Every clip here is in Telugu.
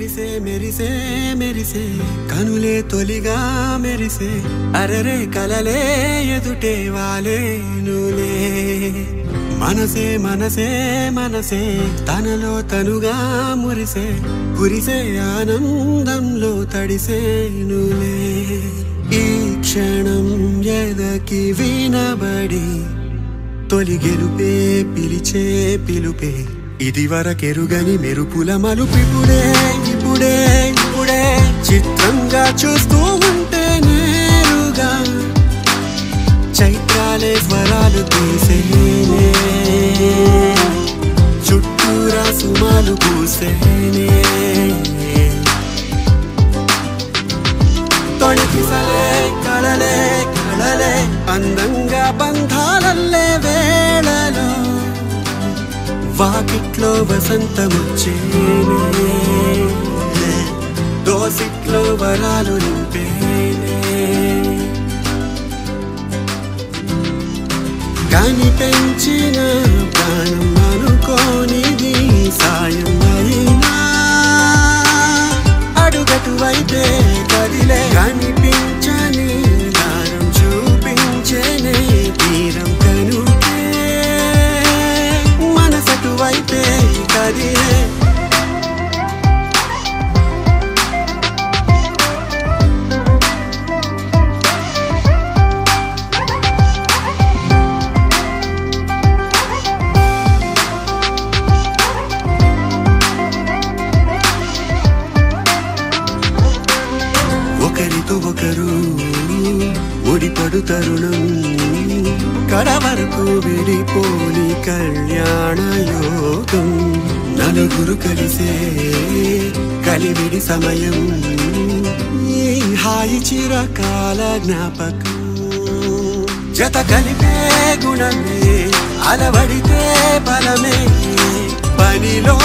మెరిసే మెరిసే మెరిసే కనులే తొలిగా మెరిసే అరరే కలలే ఎదుటే వాలేనులే మనసే మనసే మనసే తనలో తనుగా మురిసే కురిసే ఆనందంలో తడిసేనులే ఈ క్షణం ఎదకి వినబడి తొలి గెలుపే పిలిచే పిలుపే ఇది వరకెరుగని మెరుపుల మలుపిపుడే ఇప్పుడే ఇప్పుడే చిత్రంగా చూస్తూ ఉంటే నేరుగా చైత్రాలే స్వరాలు తీసేనే చుట్టూరా సుమాలు పూసేనే తొణికిసలే కళలే కళలే అందంగా బంధాలల్లే వేళలో వాకిట్లో వసంతమొచ్చేనే దోసిట్లో వరాలు నింపేనే కాని పెంచిన ప్రాణం అనుకోనిది సాయం అయినా అడుగటువైతే కదిలే కనిపించని దారం చూపించేనే తీరం కనుకే మనసటువైతే కదిలే ఒకరితో ఒకరు ముడిపడు తరుణం కడవరకు విడిపోని కళ్యాణ యోగం నలుగురు కలిసే కలివిడి సమయం ఈ హాయి చిరకాల జ్ఞాపకం జత కలిపే గుణమే అలవడితే బలమే పనిలో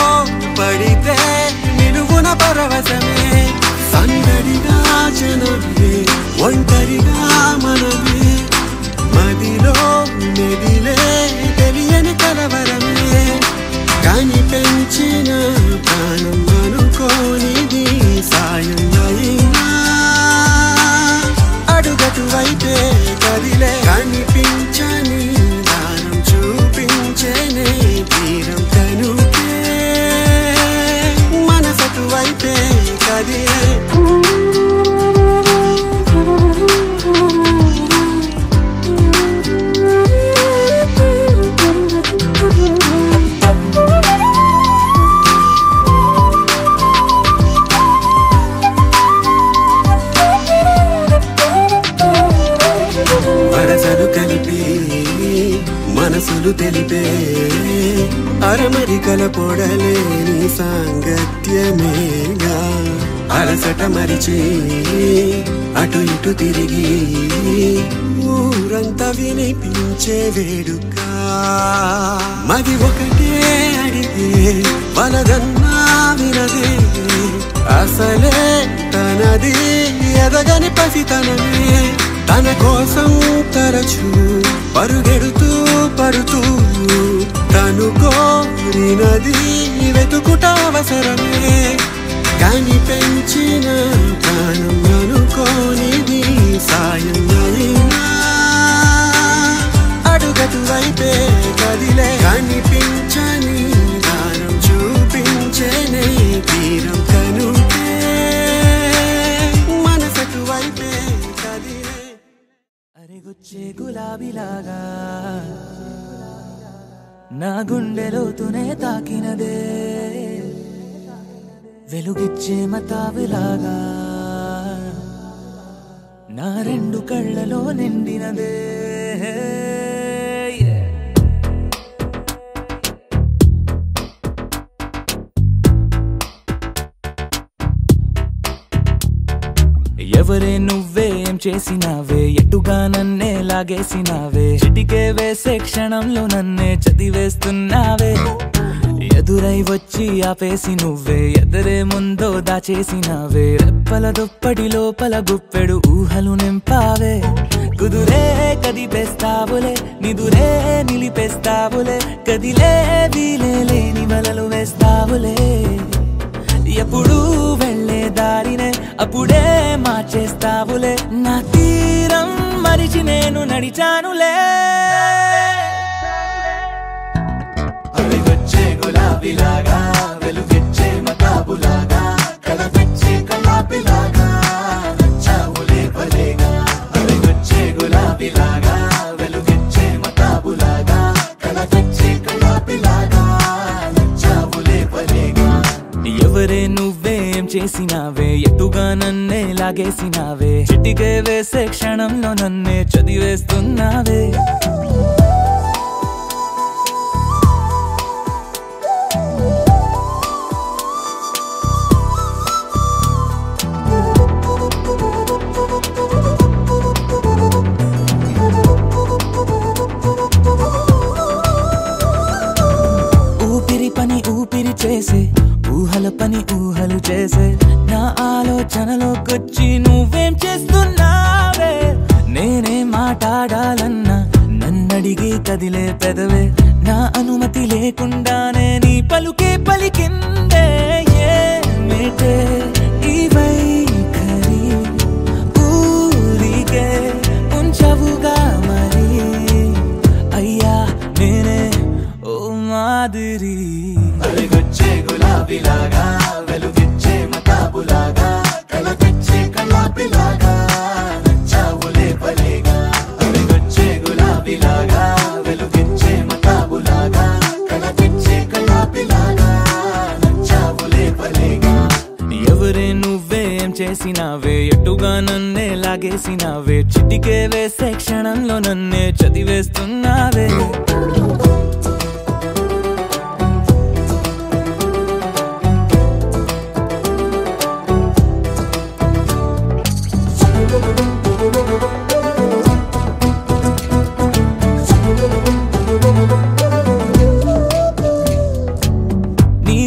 పడితే నిలువున పరవశమే సందడిగా జనమే ఒంటరిగా మనమే మదిలో మెదిలే తెలియని కలవరమే కాని పెంచిన ప్రాణం అనుకోనిది సాయం అయినా అడుగటువైతే కదిలే కనిపించని దానం చూపించేనే తీరం కనుకే మనసటువైతే కదిలే వరసలు కలిపి మనసులు తెలిపే అరమరికల పొడలేని సాంగత్యమేగా అలసట మరిచి అటు ఇటు తిరిగి ఊరంతా వినిపించే వేడుక మది ఒకటే అడిగే వలదన్నా వినదే అసలే తనది ఎదగని పసితనమే తన కోసం తరచు పరుగెడుతూ పడుతూ తను కోరినది వెతుకుట అవసరమే కాని పెంచిన ప్రాణం అనుకోనిది సాయం అయినా అడుగటువైతే కదిలే కనిపించని దారం చూపించేనే తీరం కనుకే మనసటువైతే కదిలే అరిగుచ్చే గులాబీలాగా నా గుండెలోతునే తాకినదే వెలుగిచ్చే మతాబిలాగా నా రెండు కళ్ళలో నిండినదే ఎవరే నువ్వేం చేసినావే ఎటుగా నన్నే లాగేసినావే చిటికే వేసే క్షణంలో నన్నే చదివేస్తున్నావే ఎదురై వచ్చి ఆపేసి నువ్వే ఎదరే ముందో దాచేసినావే రెప్పల దుప్పటి లోపల గుప్పెడు ఊహలు నింపావే కుదురే కదిపేస్తావులే నిదురే నిలిపేస్తావులే కదిలే వీలే లేని వలలు వేస్తావులే ఎప్పుడు వెళ్ళే దారినే అప్పుడే మార్చేస్తావులే నా తీరం మరిచి నేను నడిచానులే అవి వచ్చే గులాబీలాగా వెలుగెచ్చే మతాబులాగా కలవచ్చే కలాపిలాగా నచ్చావులే భలేగా అవి వచ్చే గులాబీలాగా వెలుగెచ్చే మతాబులాగా కలవచ్చే కలాపిలాగా నచ్చావులే భలేగా ఎవరే నువ్వేం చేసినావే ఎటుగా నన్నే లాగేసినావే చిటికే వేసే క్షణంలో నన్నే చదివేస్తున్నావే ఊపిరి చేసే ఊహల పని ఊహలు చేసే నా ఆలోచనలోకొచ్చి నువ్వేం చేస్తున్నావే నేనే మాట్లాడాలన్నా నన్నడిగి కదిలే పెదవే నా అనుమతి లేకుండానే నీ పలుకే పలికిందే ఏమిటే ఈ వైఖరి ఊరికే ఉంచవుగా మరి అయ్యా నేనే ఓ మాదిరి అలిగొచ్చే గులాబీలాగా వెలుగిచ్చే మతాబులాగా కలగచ్చే కలాపిలాగా నచ్చావులే భలేగా అలిగొచ్చే గులాబీలాగా వెలుగిచ్చే మతాబులాగా కలగచ్చే కలాపిలాగా నచ్చావులే భలేగా ఎవరే నువ్వేం చేసినావే ఎటుగా నన్నే లాగేసినావే చిటికే వేసే క్షణంలో నన్నే చదివేస్తున్నావే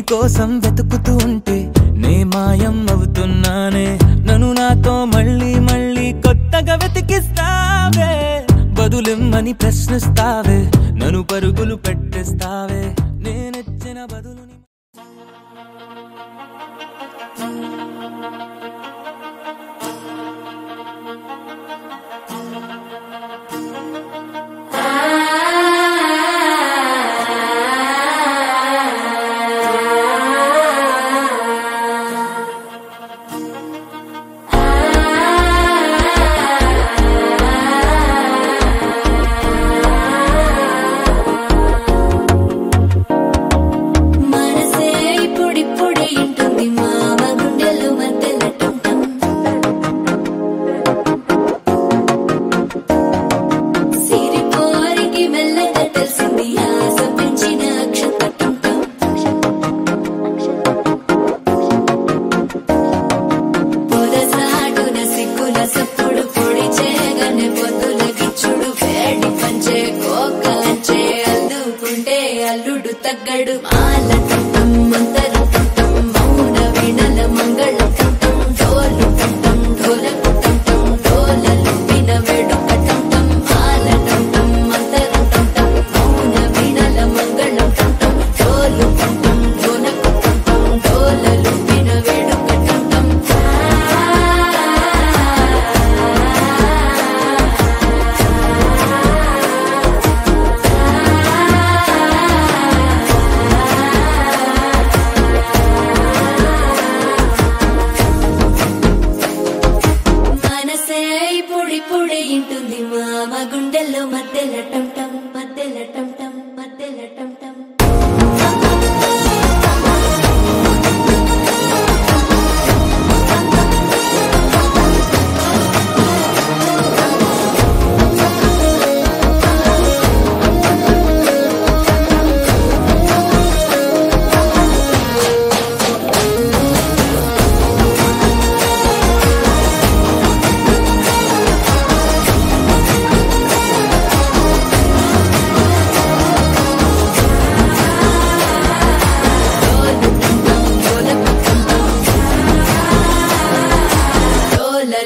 కోసం వెతుకుతూ ఉంటే నే మాయం అవుతున్నానే నన్ను నాతో మళ్ళీ మళ్ళీ కొత్తగా వెతికిస్తావే బదులిమ్మని ప్రశ్నిస్తావే నన్ను పరుగులు పెట్టిస్తావే నేనెచ్చిన బదులుని అల్లుడు తగ్గడు మాల కంఠం మంతర కంఠం మౌన వీణల మంగళ కంఠం డోలు కంఠం ఢోలకు కంఠం డోలలు విన వేడుక కంఠం మాల కంఠం మంతర కంఠం మౌన వీణల మంగళ కంఠం డోలు కంఠం ఢోలకు కంఠం డోలలు విన వేడుక కంఠం పొడి ఇంటుంది మామ గుండెల్లో మధ్యల టంటం మధ్యల టంటం మధ్యల టంటం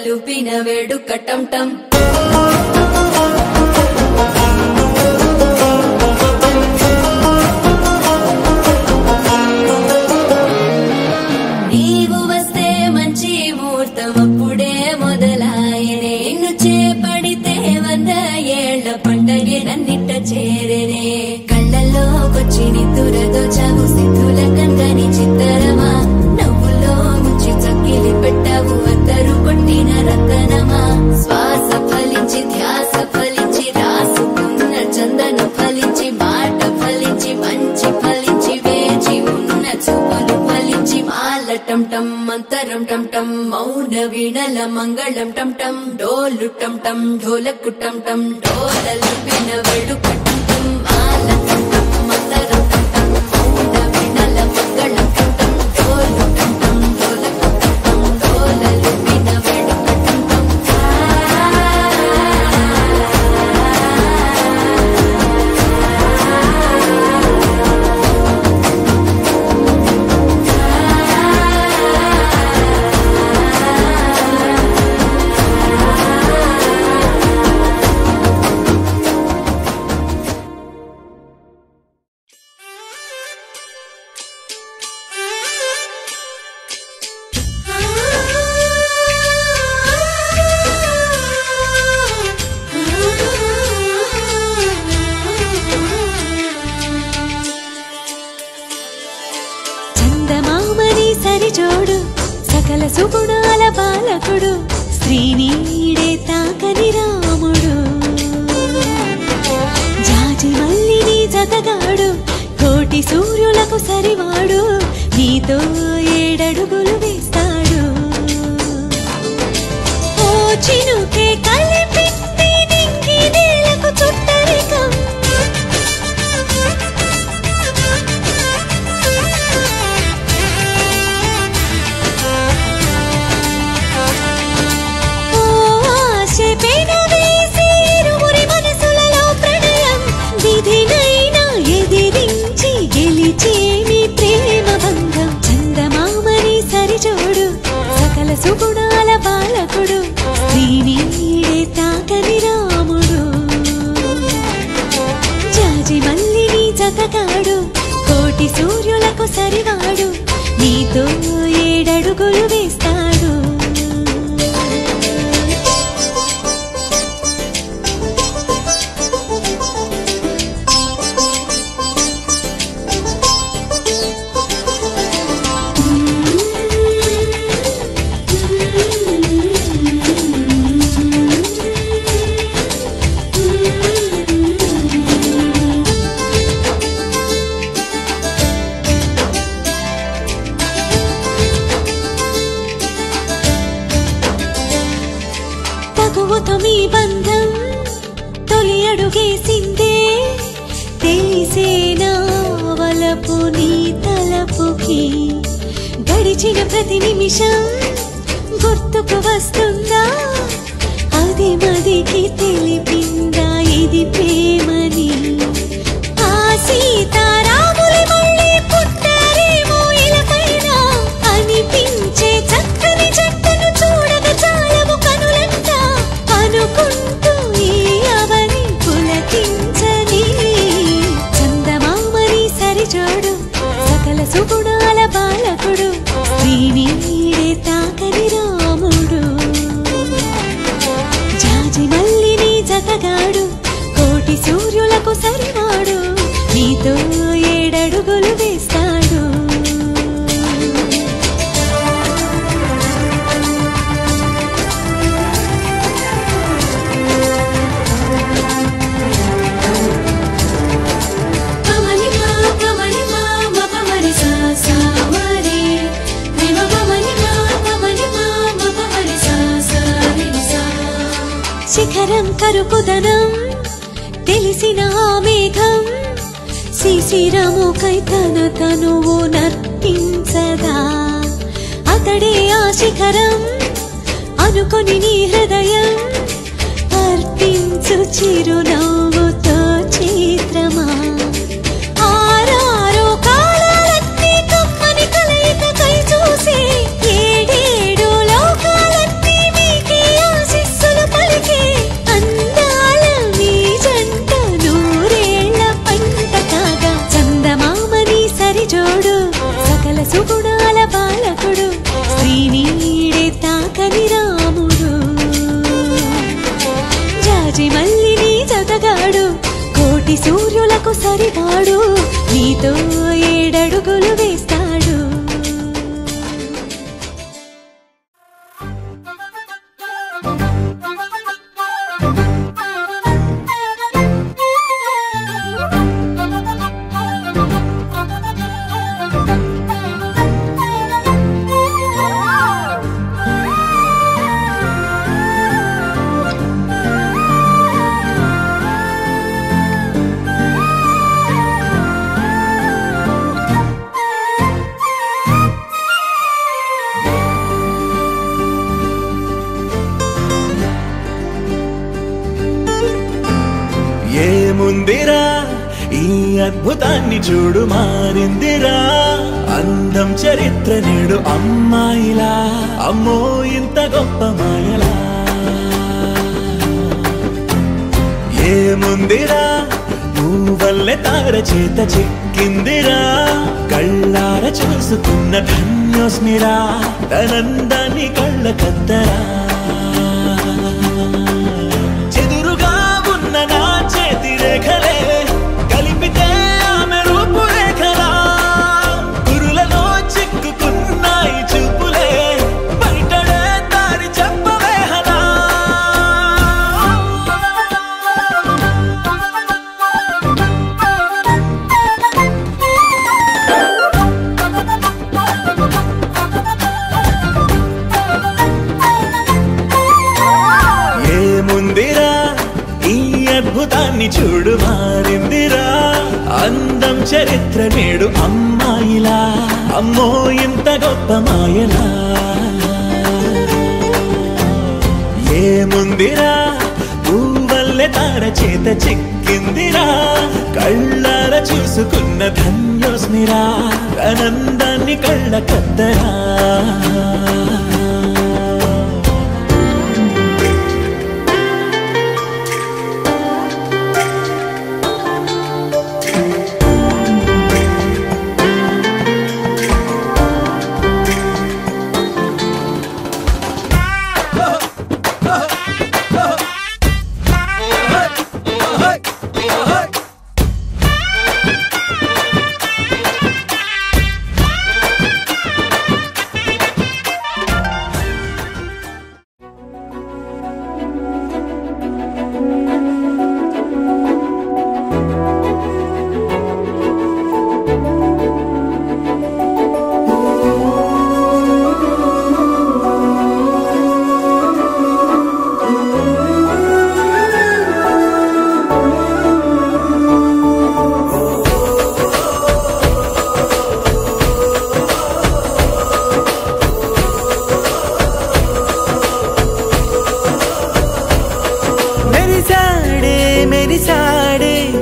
లూపిన వేడుక టంటం నీ వచ్చి నిద్దురదోచావు సిద్ధుల కందని చిత్తరమా నవ్వులో ముంచి చక్కిలి పెట్టావు అద్దరు కొట్టిన రతనమా శ్వాస ఫలించి ధ్యాస ఫలించి రాసుకున్న చందన ఫలించి మాట ఫలించి మంచి ఫలించి వేచి ఉన్న చూపులు ఫలించి మాల టం టం మంతరం టం టం మౌన వీణల మంగళం టం టం డోలు టం టం ఢోలకు టం టం డోలలు విన వేడుక టం టం మాల టం టం మంతరం టం టం మౌన వీణల మంగళం టం టం డోలు టం టం ఢోలకు టం టం డోలలు విన వేడుక టం టం సరిజోడు సకల సుగుణాల బాలకుడు శ్రీనీడే తాకని రాముడు జాజి మల్లిని జతగాడు కోటి సూర్యులకు సరివాడు నీతో ఏడడుగులు వేస్తాడు ఓ చినుకే కలిపింది నింగి నేలకు చుట్టరికం సుగుణాల బాలకుడు శ్రీనీడే తాకని రాముడు జాజి మల్లిని జతగాడు కోటి సూర్యులకు సరివాడు నీతో ఏడడుగులు వేస్తాడు మీ బంధం తొలి అడుగేసిందే తెలిసేనా వలపు నీ తలపుకి గడిచిన ప్రతి నిమిషం గుర్తుకు వస్తుందా అది మదికి తెలిపిందా ఇది ప్రేమని ఆ సీతారాములు మళ్ళీ పుట్టారేమో ఇలపైన అనిపించే చక్కని జట్టును చూడగా చాలవు కనులంట అనుకుంటూ ఈ అవని పులకించని చందమామని సరిజోడు సకల సుగుణాల బాలకుడు శ్రీనీడే తాకని రాముడు జాజి మల్లిని జతగాడు కోటి సూర్యులకు సరివాడు నీతో ఏడడుగులు వేస్తాడు శిఖరం కరుకుదనం తెలిసిన ఆ మేఘం శిశిరముకై తనువు నర్పించదా అతడే ఆ శిఖరం అనుకొని నీ హృదయం అర్పించు చిరునవ్వుతో చిత్రమా ఆరారో కాలాలన్నీ కమ్మని కలయికకై చూసి ఏడేడు లోకాలన్నీ మీకే ఆశీస్సులు పలికే అందాల మీ జంట నూరేళ్ల పంట కాగా చందమామని సరిజోడు సకల సుగుణాల బాలకుడు శ్రీనీడే తాకని రాముడు జాజి మల్లిని జతగాడు కోటి నీతో 7 అడుగులు వేస్తాడు. ఏముందిరా ఈ అద్భుతాన్ని చూడు మారిందిరా అందం చరిత్ర నేడు అమ్మాయిలా అమ్మో ఇంత గొప్ప మాయలా ఏముందిరా నువ్వల్లే తార చేత చిక్కిందిరా కళ్ళార చూసుకున్న ధన్యోస్మిరా తనందాన్ని కళ్ళ కద్దరా చెదురుగా ఉన్న నా చేతి రేఖలే కలిపితే ఆమె రూపురేఖలా గురులలో చిక్కుకున్నాయి చూపులే బయటడే దారి చెప్పవేహనా ఏముందిరా ఈ అద్భుతాన్ని చూడు మారిందిరా అందం చరిత్ర నేడు అమ్మాయిలా అమ్మో ఇంత గొప్ప మాయలా ఏముందిరా పువ్వల్లే తార చేత చిక్కిందిరా కళ్ళార చూసుకున్న ధన్యోస్మిరా ఆనందాన్ని కళ్ళ కద్దరా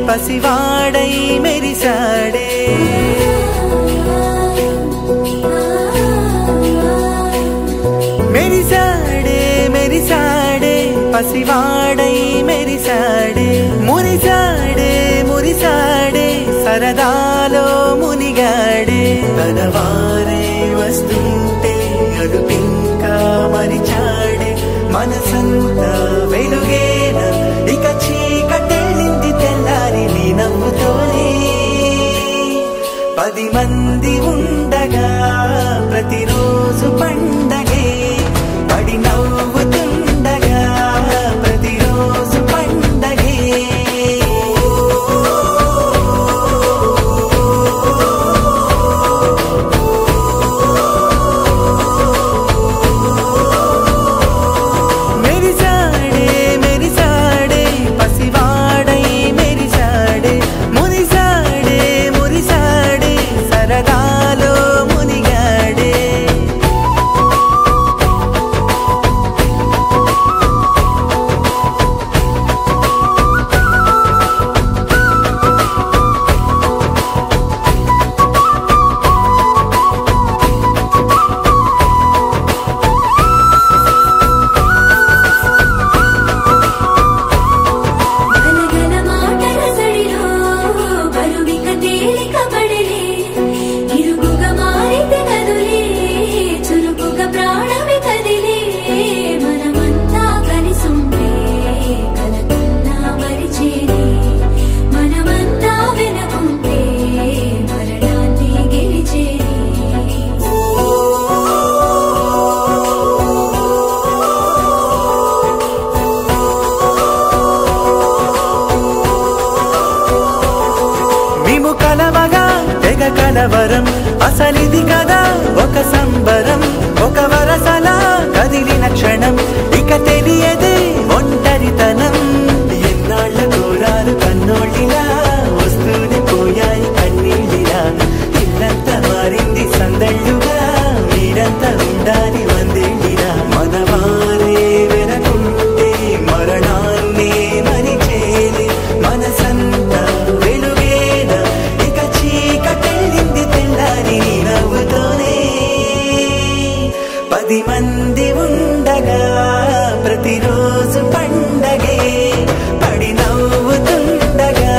పసివాడై మెరిసాడే మెరిసాడే మెరిసాడే పసివాడై మెరిసాడే మురిసాడే మురిసాడే సరదాలో మునిగాడే తనవారే వస్తుంటే అదుపింకా మరిచాడే మనసంతా వెలుగేన ఇక చీకటెళ్ళింది తెల్లారి నీ నవ్వుతోనే 10 మంది ఉండగా ప్రతిరోజు పండగే పడి నవ్వుతుండగా ప్రతిరోజు పండగే కలవరం అసలిది కదా ఒక సంబరం ఒక వరసలా కదిలిన క్షణం ఇక తెలియదే ఒంటరితనం ఎన్నాళ్ళ కోరాలు కన్నోళ్ళిలా వస్తూనే పోయాయి కన్నీళ్ళిలా ఇల్లంతా మారింది సందళ్ళుగా మీరంతా ఉండాలి వందేళ్ళిలా మనవారే వెనకుంటే మరణాన్నే మరిచేలే మనసంతా వెలుగేన ఇక చీకటెళ్ళింది తెల్లారి నవ్వుతోనే 10 మంది ఉండగా ప్రతిరోజు పండగే పడి నవ్వుతుండగా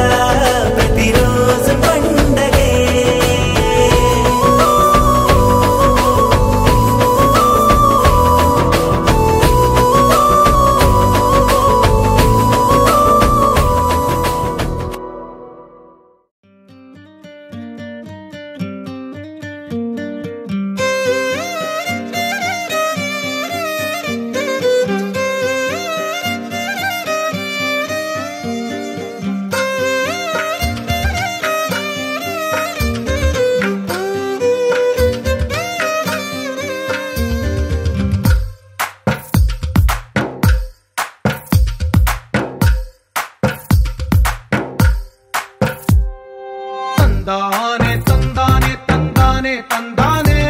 ప్రతిరోజు పండగే తందానే తందానే తందానే తందానే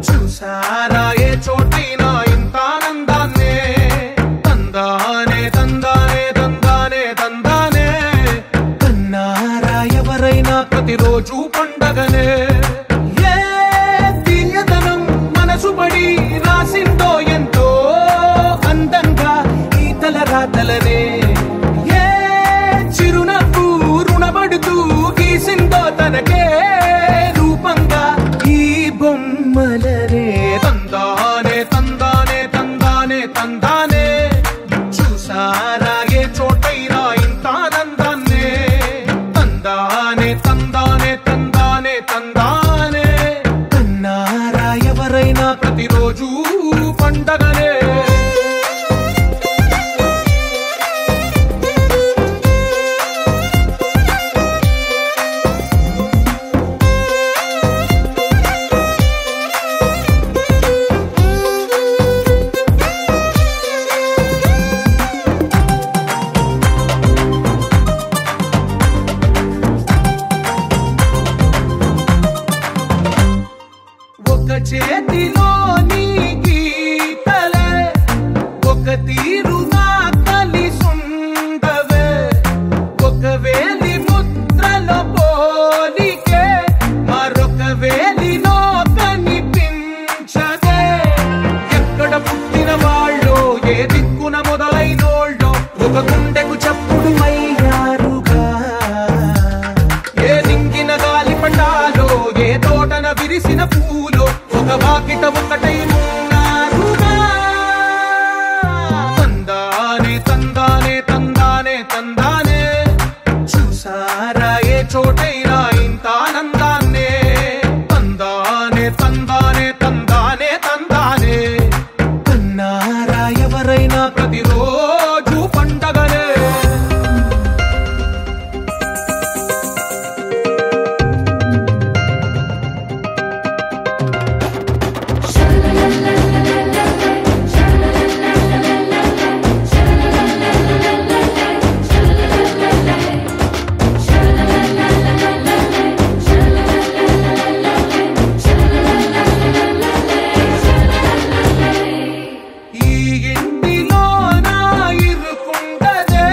చూసారా ఏ చోటైనా ఇంత ఆనందాన్నే తందానే తందానే తందానే తందానే కన్నారా ఎవరైనా ప్రతిరోజు పండగనే ఏ తీయదనం మనసు పడి రాసిందో ఎంతో అందంగా ఈ తలరాతలనే ఏ చిరునవ్వు రుణపడుతూ గీసిందో తనకే రూపంగా ఈ బొమ్మలనే తందానే తందానే తందానే తందానే చూసారా ఏ చోటైనా ఇంత ఆనందాన్నే తందానే తందానే తందానే తందానే కన్నారా ఎవరైనా ప్రతిరోజు పండగనే ఒక చేతిలో నీ గీతలే ఒక తీరుగా కలిసుండవే ఒక వేలి ముద్రలో పోలికే మరొక వేలిలో కనిపించదే ఎక్కడ పుట్టిన వాళ్ళో ఏ దిక్కున మొదలైనోళ్ళో ఒక గుండెకు చప్పుడు అయ్యారుగా ఏ దింగిన గాలి పటాలో ఏ తోటన విరిసిన పూలో ఒక వాకిట ఒకటై ఉన్నారుగా తందానే తందానే తందానే తందానే చూసారా ఏ చోటైనా ఇంత ఆనందాన్నే తందానే తందానే తందానే తందానే కన్నారా ఎవరైనా ప్రతిరోజు పండగనే ఈ ఇంటిలో నా ఇరుకుండదే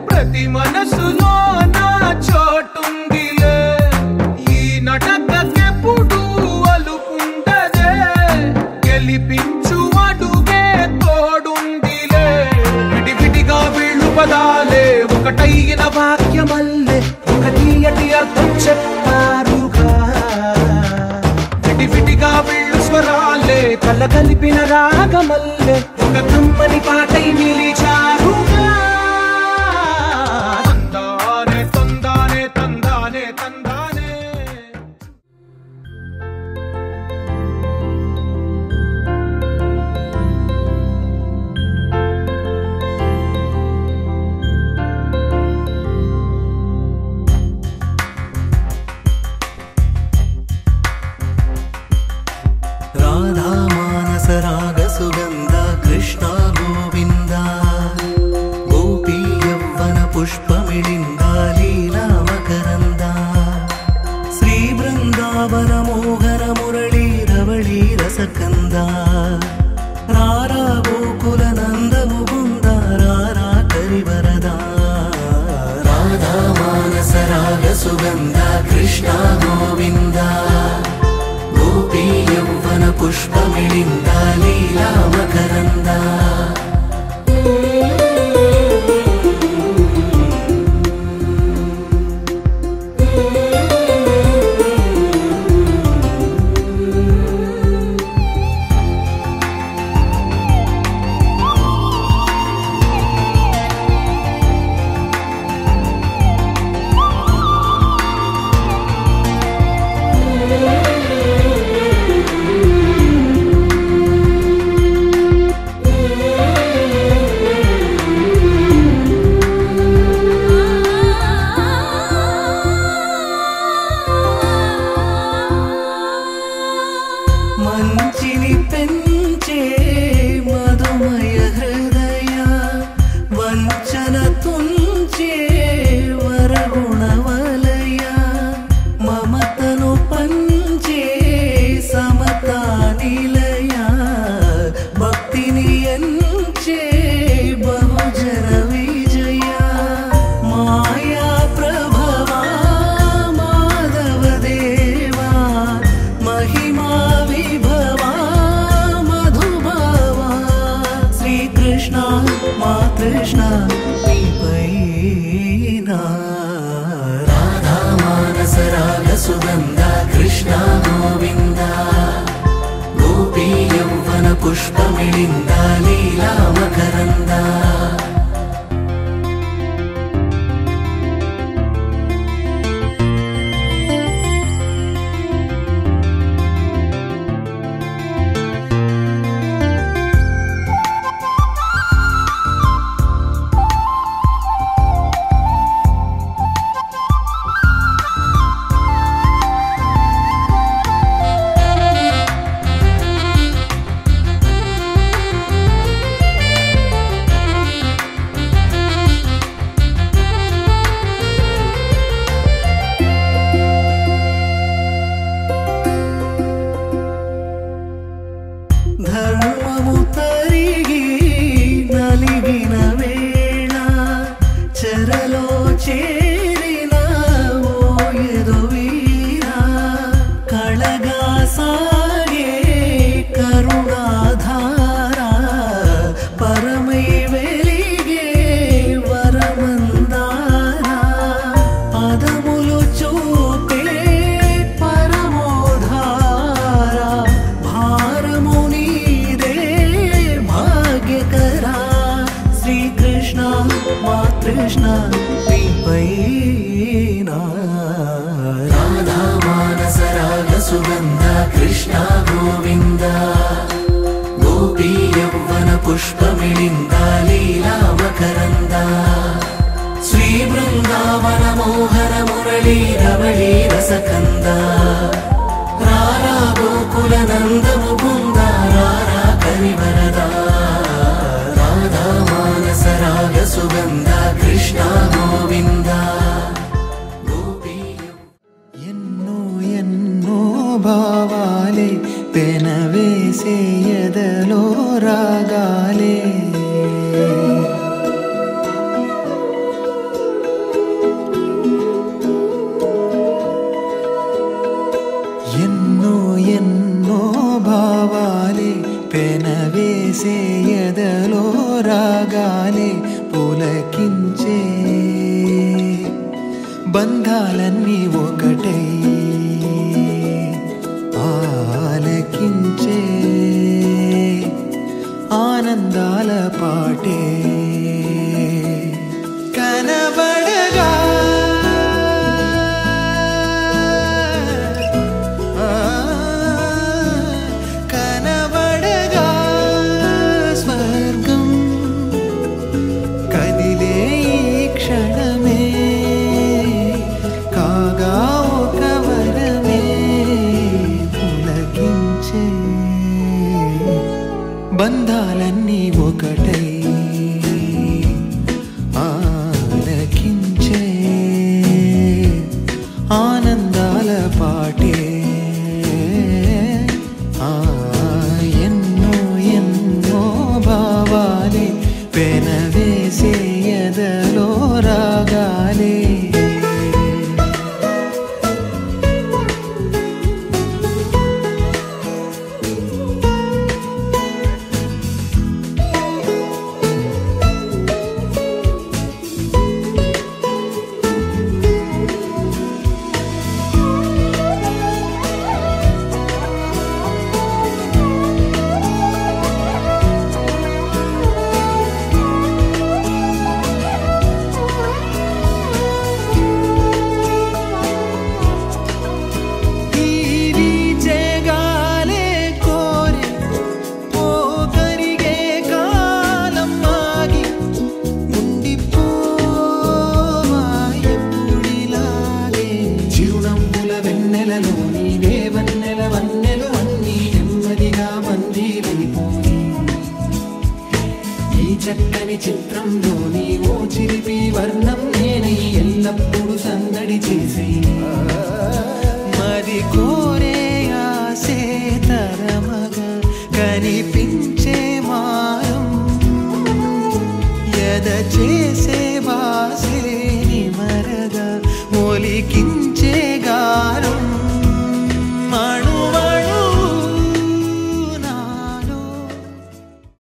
ప్రతి మనసులో నా చోటుందిలే ఈ నటకెప్పుడు అలుపుండదే గెలిపించు అడుగే తోడుందిలే విడివిడిగా వీళ్ళు పదాలే ఒకటైన వాక్యమల్లే ఒక తీయటి అర్థం చెప్పారుగా విడివిడిగా వీళ్ళు స్వరాలే కల కలిపిన రాగమల్లే ఒక కమ్మని పాటై నిలిచారుగా తందానే తందానే తందానే తందానే బృందావన మోహన మురళీ రవళీ రసకంద రారా గోకుల నంద ముకుంద రారా కరివరదా రాధా మానస రాగ సుగంధ కృష్ణ గోవింద గోపీ యౌవన పుష్పమిళింద లీలా మకరంద మంచిని పెంచే మధుమయ హృదయ వంచన తుంచే వరగుణవలయ మమతను పంచే సమతా నిలయ భక్తిని ఎంచే బహుజన విజయ మాయా ప్రభవా మాధవ దేవా మహిమా విభవా మధుభావా శ్రీకృష్ణ మా కృష్ణ నీపైనా రాధా మానస రాగ సుగంధ కృష్ణ గోవింద గోపీ యౌవన పుష్పమిళింద లీలా మకరంద ధర్మము తరిగి నలిగిన వేళ చెరలో చేరిన ఓయదు వీర కళగా సాగే కరుణాధార పరమై వెలిగే వరమందార పదములు చూపే పరమోధార భారము నీదే భాగ్యకరా శ్రీకృష్ణ మా కృష్ణ నీపైనా రాధా మానస రాగ సుగంధ కృష్ణ గోవింద గోపీ యౌవన పుష్పమిళింద లీలా మకరంద శ్రీ బృందావన మోహన మురళీ రవళీ రసకంద రారా గోకుల నంద ముకుంద రారా కరివరదా రాధా మానస రాగ సుగంధ కృష్ణ గోవింద గోపీ ఎన్నో ఎన్నో భావాలే పెనవేసే ఎదలో రాగాలే ఎన్నో ఎన్నో భావాలే పెనవేసే ఎదలో రాగాలే పులకించే బంధాలన్నీ ఒకటై ఆలకించే ఆనందాల పాటే కనబడగా కనబడగా స్వర్గం కదిలే ఈ క్షణమే కాగా ఒక వరమే పులకించే బంధాలన్నీ ఒకటై వెన్నెలలో నీవే వన్నెల వన్నెలు అన్నీ నెమ్మదిగా మందిరైపోయి ఈ చక్కని చిత్రంలో నీవో చిరిపి వర్ణం నేనై ఎల్లప్పుడూ సందడి చేసి మరి కోరే ఆసే తరమగా కనిపించే మారం ఎద చేసే